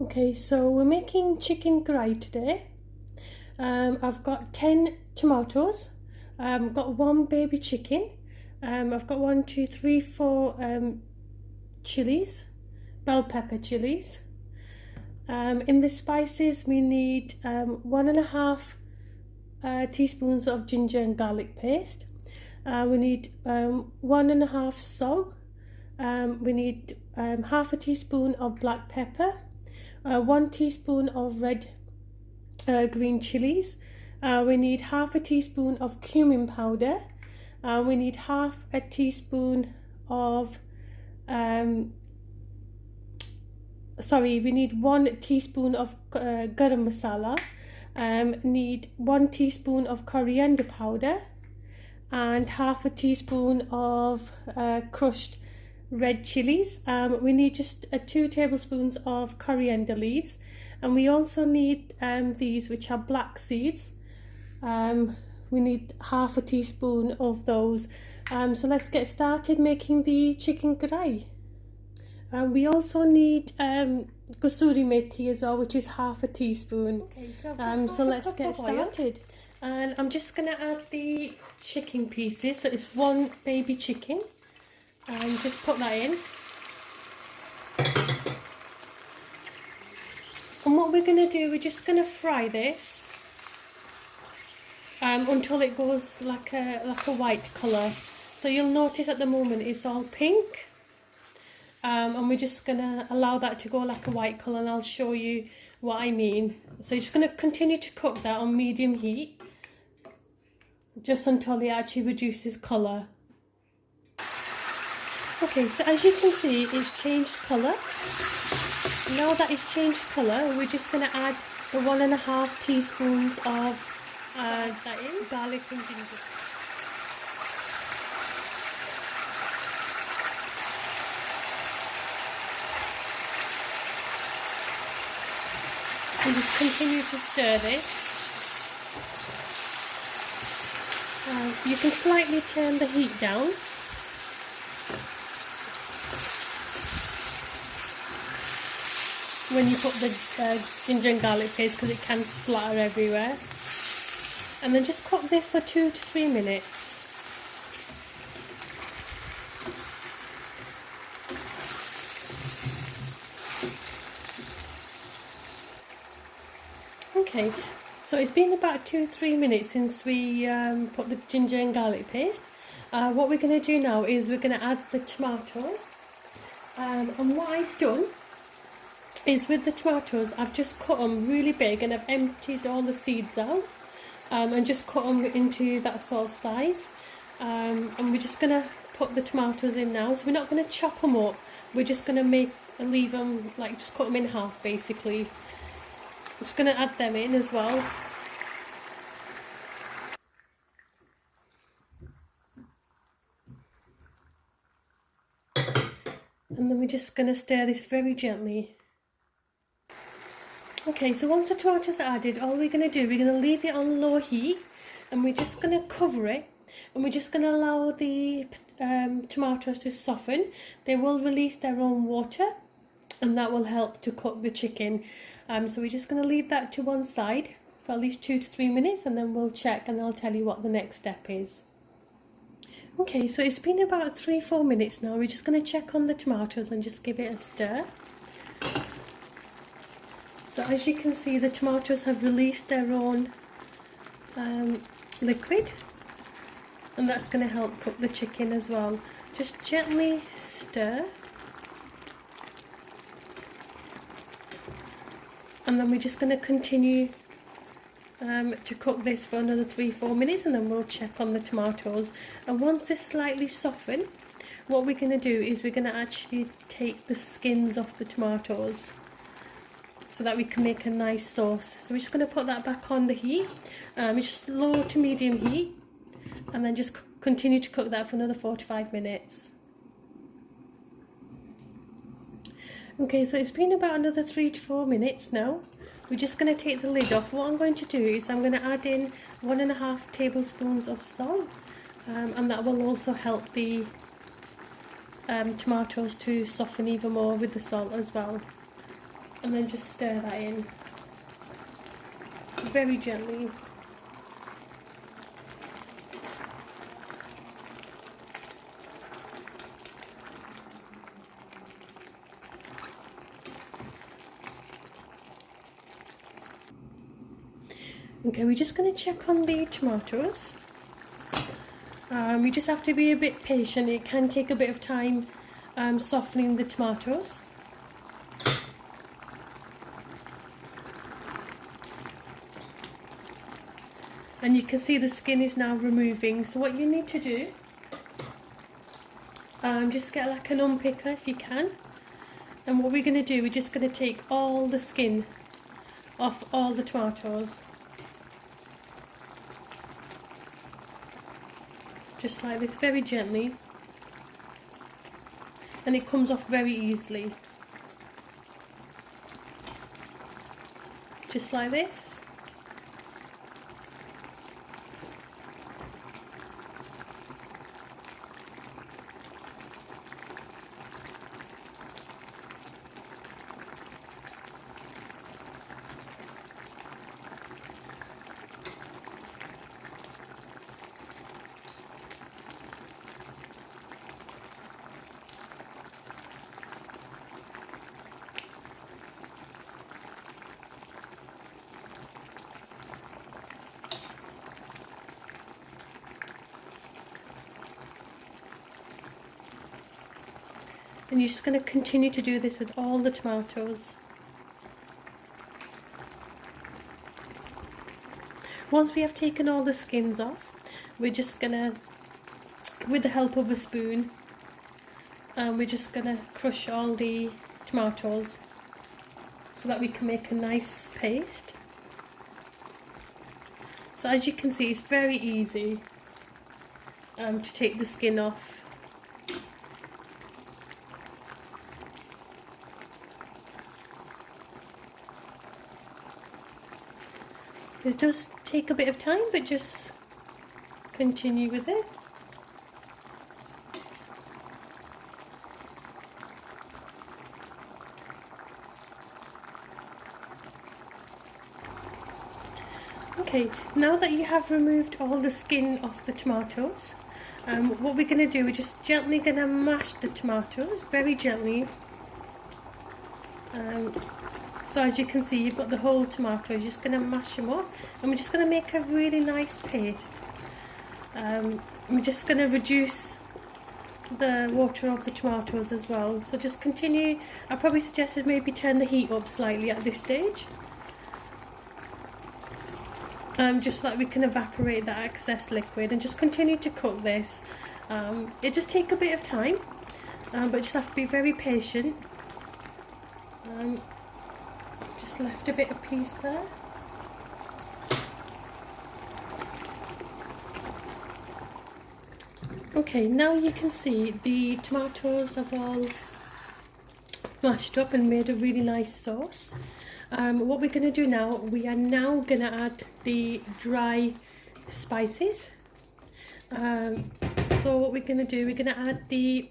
Okay, so we're making chicken karahi today. I've got 10 tomatoes. Got one baby chicken. I've got 1, 2, 3, 4 chilies, bell pepper chilies. In the spices, we need 1.5 teaspoons of ginger and garlic paste. We need 1.5 salt. We need half a teaspoon of black pepper. 1 teaspoon of red green chilies. We need half a teaspoon of cumin powder. We need half a teaspoon of we need 1 teaspoon of garam masala. Need 1 teaspoon of coriander powder and half a teaspoon of crushed red chillies. We need just 2 tablespoons of coriander leaves, and we also need these, which are black seeds. We need half a teaspoon of those. So let's get started making the chicken karahi. We also need kasuri methi as well, which is half a teaspoon. Okay, so let's get started. And I'm just going to add the chicken pieces. So it's 1 baby chicken. And just put that in. And what we're going to do, we're just going to fry this until it goes like a white colour. So you'll notice at the moment it's all pink. And we're just going to allow that to go like a white colour, and I'll show you what I mean. So you're just going to continue to cook that on medium heat just until it actually reduces colour. Okay, so as you can see, it's changed colour. Now that it's changed colour, we're just going to add the 1.5 teaspoons of garlic and ginger. And just continue to stir this. You can slightly turn the heat down. When you put the ginger and garlic paste, because it can splatter everywhere. And then just cook this for 2 to 3 minutes. Okay, so it's been about 2-3 minutes since we put the ginger and garlic paste. What we're going to do now is we're going to add the tomatoes. And what I've done is, with the tomatoes, I've just cut them really big, and I've emptied all the seeds out and just cut them into that sort of size. And we're just going to put the tomatoes in now. So we're not going to chop them up, we're just going to leave them, like, just cut them in half basically. I'm just going to add them in as well. And then we're just going to stir this very gently. Okay, so once the tomatoes are added, all we're going to do, we're going to leave it on low heat, and we're just going to cover it, and we're just going to allow the tomatoes to soften. They will release their own water, and that will help to cook the chicken. So we're just going to leave that to one side for at least 2 to 3 minutes, and then we'll check and I'll tell you what the next step is. Okay, so it's been about 3-4 minutes now. We're just going to check on the tomatoes and just give it a stir. So as you can see, the tomatoes have released their own liquid, and that's going to help cook the chicken as well. Just gently stir, and then we're just going to continue to cook this for another 3-4 minutes, and then we'll check on the tomatoes. And once they slightly soften, what we're going to do is we're going to actually take the skins off the tomatoes, so that we can make a nice sauce. So we're just going to put that back on the heat. It's low to medium heat, and then just continue to cook that for another 4 to 5 minutes. Okay, so it's been about another 3 to 4 minutes now. We're just going to take the lid off. What I'm going to do is I'm going to add in 1.5 tablespoons of salt, and that will also help the tomatoes to soften even more with the salt as well. and then just stir that in very gently. Okay, we're just going to check on the tomatoes. You just have to be a bit patient. It can take a bit of time softening the tomatoes. And you can see the skin is now removing. So what you need to do, just get like an unpicker if you can. And what we're going to do, we're just going to take all the skin off all the tomatoes. Just like this, very gently. And it comes off very easily. Just like this. And you're just going to continue to do this with all the tomatoes. Once we have taken all the skins off, we're just going to, with the help of a spoon, we're just going to crush all the tomatoes so that we can make a nice paste. So as you can see, it's very easy to take the skin off. It does take a bit of time, but just continue with it. Okay, now that you have removed all the skin off the tomatoes, what we're going to do, we're just gently going to mash the tomatoes, very gently. So as you can see, you've got the whole tomato. You're just going to mash them up, and we're just going to make a really nice paste. We're just going to reduce the water of the tomatoes as well. So just continue. I probably suggested maybe turn the heat up slightly at this stage. Just so that we can evaporate that excess liquid, and just continue to cook this. It just takes a bit of time, but just have to be very patient. Just left a bit of piece there. Okay, now you can see the tomatoes have all mashed up and made a really nice sauce. What we're going to do now, we are now going to add the dry spices. So what we're going to do, we're going to add the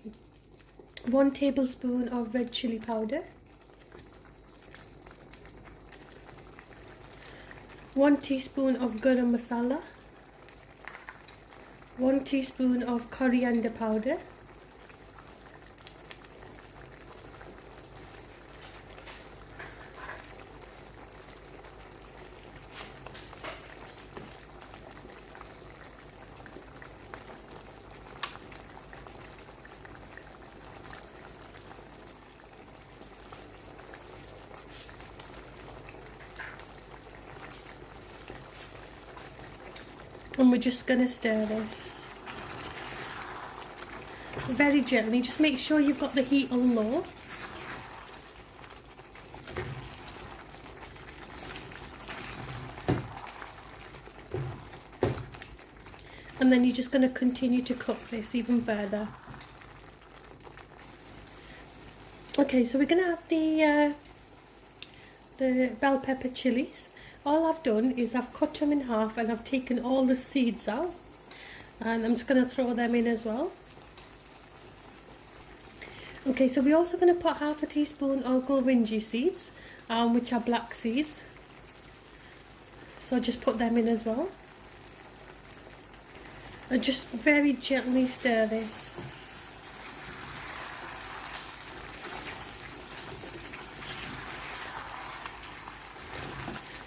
1 tablespoon of red chilli powder, 1 teaspoon of garam masala, 1 teaspoon of coriander powder, and we're just going to stir this very gently. Just make sure you've got the heat on low. And then you're just going to continue to cook this even further. Okay, so we're going to have the bell pepper chilies. All I've done is I've cut them in half, and I've taken all the seeds out, and I'm just going to throw them in as well. Okay, so we're also going to put half a teaspoon of gulvinji seeds, which are black seeds. So just put them in as well. And just very gently stir this.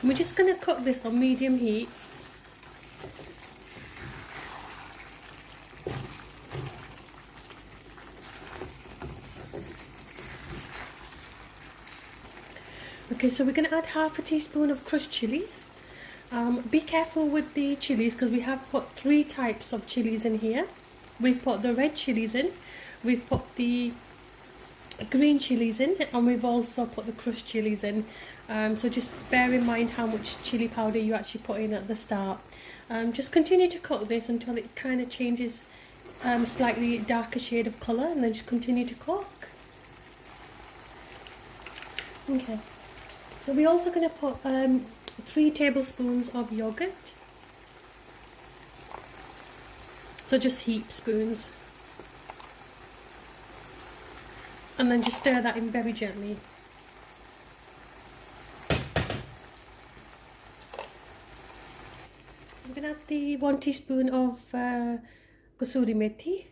And we're just going to cook this on medium heat. Okay, so we're going to add half a teaspoon of crushed chillies. Be careful with the chillies because we have put 3 types of chillies in here. We've put the red chillies in, we've put the green chillies in, and we've also put the crushed chillies in. So just bear in mind how much chilli powder you actually put in at the start. Just continue to cook this until it kind of changes slightly darker shade of colour, and then just continue to cook. Okay, so we're also going to put 3 tablespoons of yoghurt. So just heap spoons. And then just stir that in very gently. So we're going to add the 1 teaspoon of kasuri methi.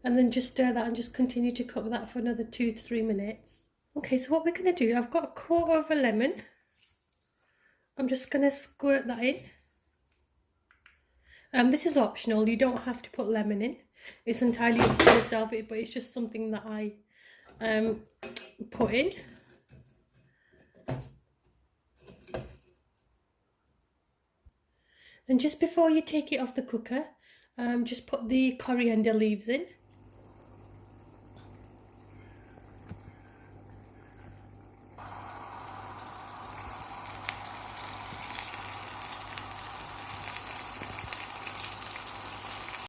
And then just stir that and just continue to cook that for another 2 to 3 minutes. Okay, so what we're going to do, I've got a quarter of a lemon. I'm just going to squirt that in. This is optional, you don't have to put lemon in. It's entirely up to yourself, but it's just something that I put in. And just before you take it off the cooker, just put the coriander leaves in.